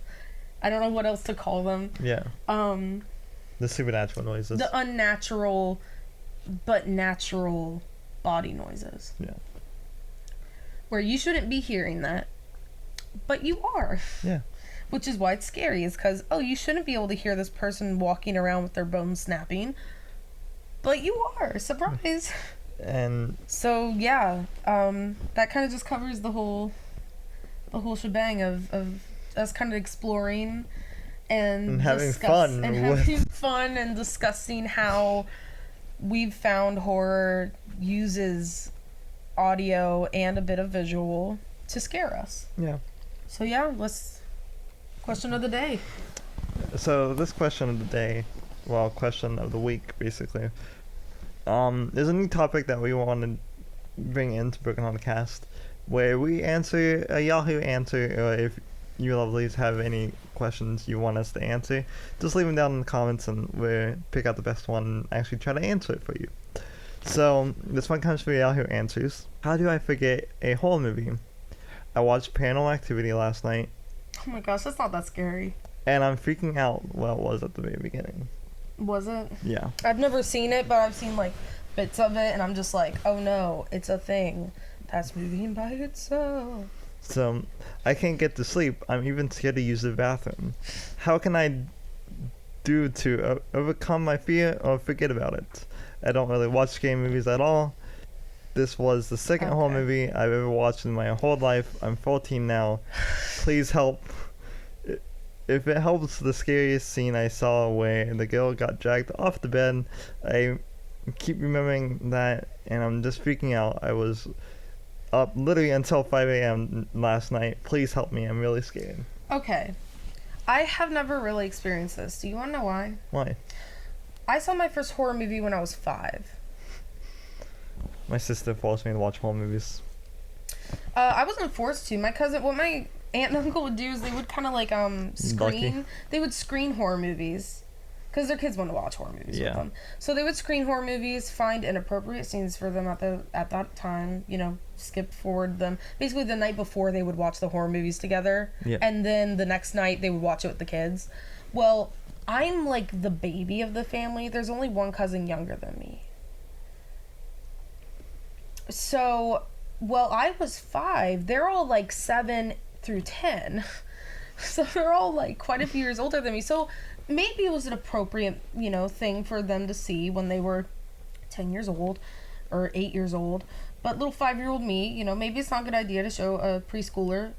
I don't know what else to call them. Yeah. The supernatural noises. The unnatural but natural body noises. Yeah. Where you shouldn't be hearing that, but you are. Yeah. Which is why it's scary, is because, oh, you shouldn't be able to hear this person walking around with their bones snapping, but you are. Surprise. And so yeah, that kind of just covers the whole shebang of us kind of exploring and having fun having fun and discussing how we've found horror uses audio and a bit of visual to scare us. Yeah. So yeah, question of the day. So this question of the day, well, question of the week, basically, is a new topic that we want to bring into Broken on the Cast, where we answer a Yahoo answer, or if you lovelies have any questions you want us to answer, just leave them down in the comments and we'll pick out the best one and actually try to answer it for you. So, this one comes from Yahoo Answers. How do I forget a horror movie? I watched Paranormal Activity last night. Oh my gosh, that's not that scary. And I'm freaking out. Well, it was at the very beginning. Was it? Yeah. I've never seen it, but I've seen like bits of it, and I'm just like, oh no, it's a thing that's moving by itself. So, I can't get to sleep. I'm even scared to use the bathroom. How can I do to overcome my fear or forget about it? I don't really watch scary movies at all. This was the second horror movie I've ever watched in my whole life. I'm 14 now. Please help. If it helps, the scariest scene I saw where the girl got dragged off the bed, I keep remembering that, and I'm just freaking out. I was up literally until 5 a.m. last night. Please help me. I'm really scared. Okay. I have never really experienced this. Do you want to know why? Why? I saw my first horror movie when I was 5. My sister forced me to watch horror movies. I wasn't forced to. What my aunt and uncle would do is they would kind of like screen. Lucky. They would screen horror movies because their kids want to watch horror movies with them. So they would screen horror movies, find inappropriate scenes for them at that time. You know, skip forward them. Basically, the night before they would watch the horror movies together, and then the next night they would watch it with the kids. Well, I'm like the baby of the family. There's only one cousin younger than me. So, well, I was 5. They're all like 7 through 10. So they're all like quite a few years older than me. So maybe it was an appropriate, thing for them to see when they were 10 years old or 8 years old. But little 5-year-old me, maybe it's not a good idea to show a preschooler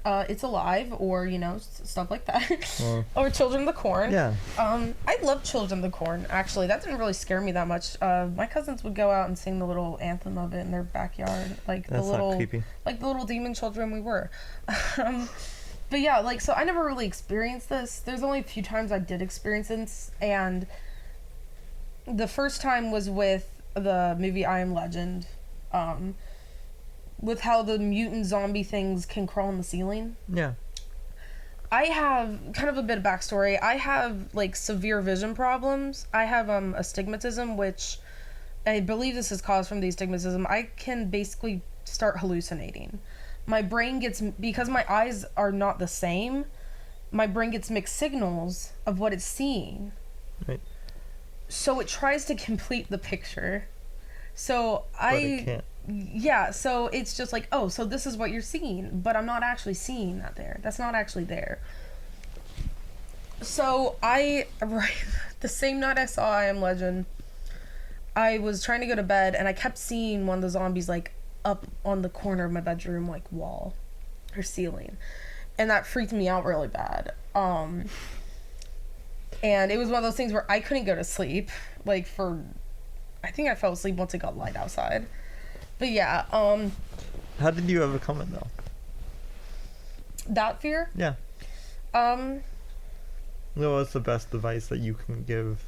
It's Alive, or stuff like that. Or Children of the Corn. Yeah. I love Children of the Corn, actually. That didn't really scare me that much. My cousins would go out and sing the little anthem of it in their backyard, That's not creepy. like the little demon children we were. But yeah, so I never really experienced this. There's only a few times I did experience this, and the first time was with the movie I Am Legend, with how the mutant zombie things can crawl on the ceiling. Yeah. I have kind of a bit of backstory. I have severe vision problems. I have astigmatism, which I believe this is caused from the astigmatism. I can basically start hallucinating. My brain gets, because my eyes are not the same, my brain gets mixed signals of what it's seeing. Right. So it tries to complete the picture. So But it can't. Yeah, so it's just like, oh, so this is what you're seeing, but I'm not actually seeing that there. That's not actually there. So the same night I saw I Am Legend, I was trying to go to bed, and I kept seeing one of the zombies up on the corner of my bedroom wall or ceiling, and that freaked me out really bad. And it was one of those things where I couldn't go to sleep I think I fell asleep once it got light outside. But yeah, How did you overcome it though? that fear, Yeah. What's the best advice that you can give?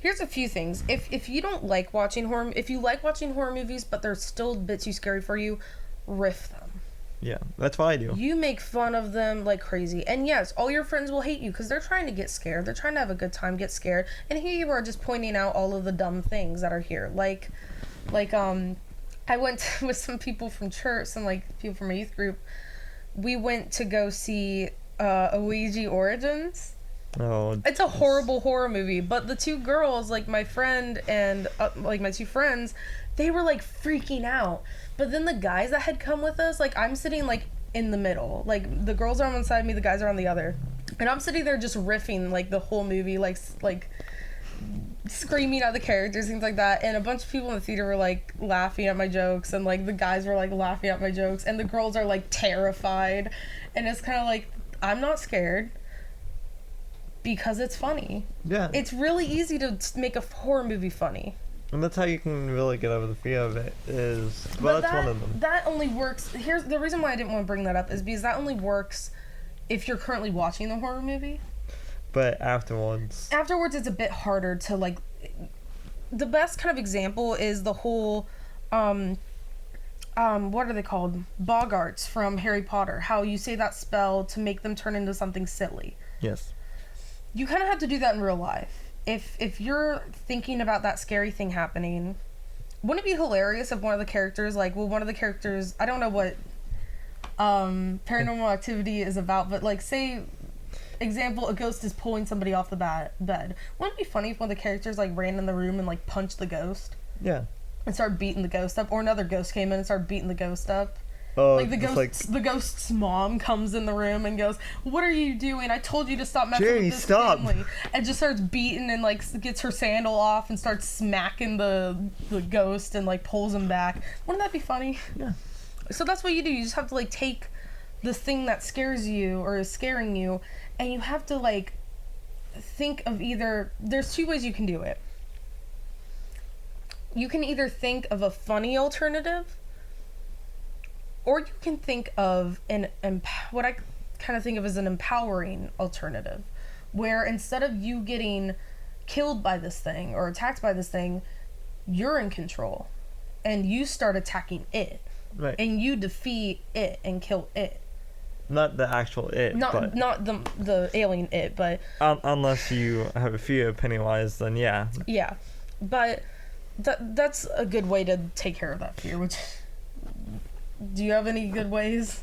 Here's a few things. If you don't like watching if you like watching horror movies, but they're still a bit too scary for you, riff them. Yeah, that's what I do. You make fun of them like crazy. And yes, all your friends will hate you because they're trying to get scared. They're trying to have a good time, get scared. And here you are just pointing out all of the dumb things that are here. Like, I went with some people from church and, like, people from my youth group. We went to go see Ouija Origins. Oh, It's a horrible horror movie, but the two girls, like my friend and like my two friends, they were like freaking out. But then the guys that had come with us, like I'm sitting like in the middle, like the girls are on one side of me, the guys are on the other, and I'm sitting there just riffing like the whole movie, like screaming at the characters, things like that. And a bunch of people in the theater were like laughing at my jokes, and like the guys were like laughing at my jokes, and the girls are like terrified, and it's kind of like I'm not scared. Because it's funny. yeah. It's really easy to make a horror movie funny. And that's how you can really get over the fear of it. Well, that's one of them. That only works. Here's the reason why I didn't want to bring that up is because that only works if you're currently watching the horror movie. But afterwards. Afterwards, it's a bit harder to like. The best kind of example is the whole, what are they called? Boggarts from Harry Potter. How you say that spell to make them turn into something silly. Yes. You kind of have to do that in real life. If you're thinking about that scary thing happening, wouldn't it be hilarious if one of the characters, like, well, one of the characters, I don't know what Paranormal Activity is about, but, like, say, example, a ghost is pulling somebody off the bed. Wouldn't it be funny if one of the characters, like, ran in the room and, like, punched the ghost? Yeah. And started beating the ghost up? Or another ghost came in and started beating the ghost up? Oh, Like the ghost's mom comes in the room and goes, "What are you doing? I told you to stop messing Jerry, with this stop." family." And just starts beating and like gets her sandal off and starts smacking the ghost and like pulls him back. Wouldn't that be funny? Yeah. So that's what you do. You just have to like take this thing that scares you or is scaring you, and you have to like think of there's two ways you can do it. You can either think of a funny alternative, or you can think of what I kind of think of as an empowering alternative, where instead of you getting killed by this thing or attacked by this thing, you're in control, and you start attacking it, Right. and you defeat it and kill it. Not the actual it. Not the alien it, but unless you have a fear of Pennywise, then yeah. yeah, but that's a good way to take care of that fear. Which, do you have any good ways?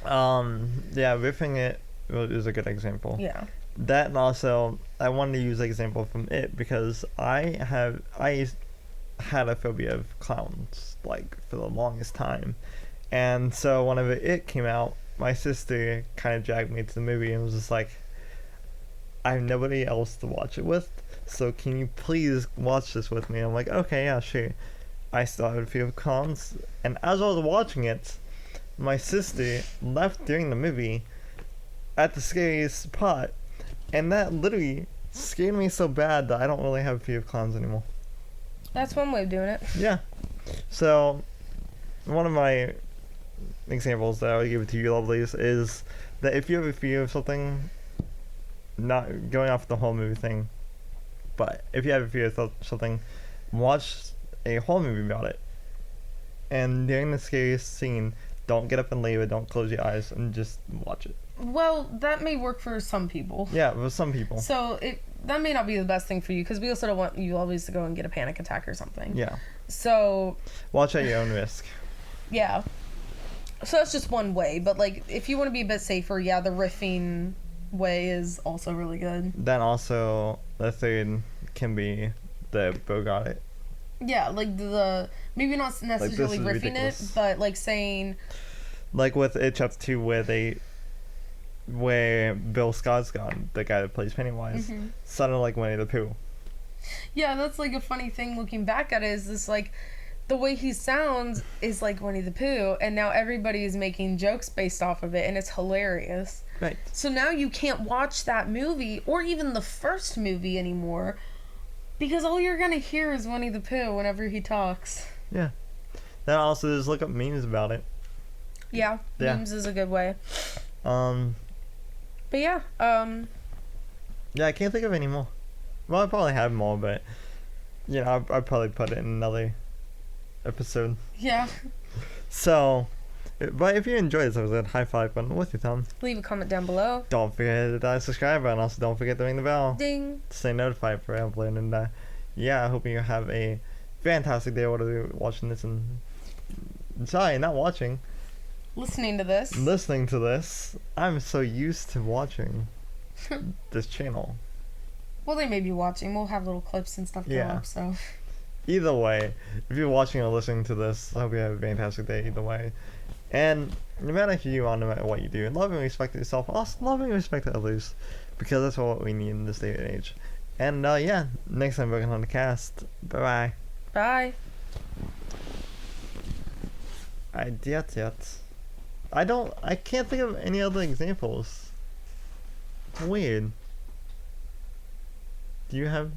Yeah, riffing it is a good example. Yeah. That, and also I wanted to use an example from it because I had a phobia of clowns like for the longest time, and so whenever it came out, my sister kind of dragged me to the movie and was just like, I have nobody else to watch it with, so can you please watch this with me? I'm like, okay, yeah, sure. I still had a fear of clowns, and as I was watching it, my sister left during the movie at the scariest part, and that literally scared me so bad that I don't really have a fear of clowns anymore. That's one way of doing it. Yeah. So, one of my examples that I would give to you lovelies is that if you have a fear of something, not going off the whole movie thing, but if you have a fear of something, watch a whole movie about it. And during the scariest scene, don't get up and leave it, don't close your eyes, and just watch it. Well, that may work for some people. Yeah, for some people. So that may not be the best thing for you, because we also don't want you always to go and get a panic attack or something. Yeah. So Watch at your own risk. yeah. So that's just one way, but like if you want to be a bit safer, yeah, the riffing way is also really good. Then also, the third can be the Bogart it. Yeah, like the maybe not necessarily is riffing ridiculous. it, but like saying Like with It Chapter 2, where Bill Skarsgård, the guy that plays Pennywise, sounded like Winnie the Pooh. yeah, that's like a funny thing looking back at it, is this like the way he sounds is like Winnie the Pooh, and now everybody is making jokes based off of it, and it's hilarious. Right. So now you can't watch that movie or even the first movie anymore, because all you're gonna hear is Winnie the Pooh whenever he talks. Yeah. Then also just look up memes about it. Yeah, Yeah. memes is a good way. Um, But yeah, yeah, I can't think of any more. Well, I probably have more, but you know, I'll probably put it in another episode. Yeah. So, but if you enjoyed this episode, high five button with your thumb. Leave a comment down below. Don't forget to hit that subscribe button. Also, don't forget to ring the bell Ding. to stay notified for uploading. And yeah, I hope you have a fantastic day while you're watching this. And sorry, not watching. Listening to this. Listening to this. I'm so used to watching this channel. Well, they may be watching. We'll have little clips and stuff go Yeah. up, so. Either way, if you're watching or listening to this, I hope you have a fantastic day either way. And no matter who you are, no matter what you do, love and respect yourself, also love and respect others, because that's what we need in this day and age. And yeah, next time working on the cast. Bye bye. Bye. I can't think of any other examples. Weird. Do you have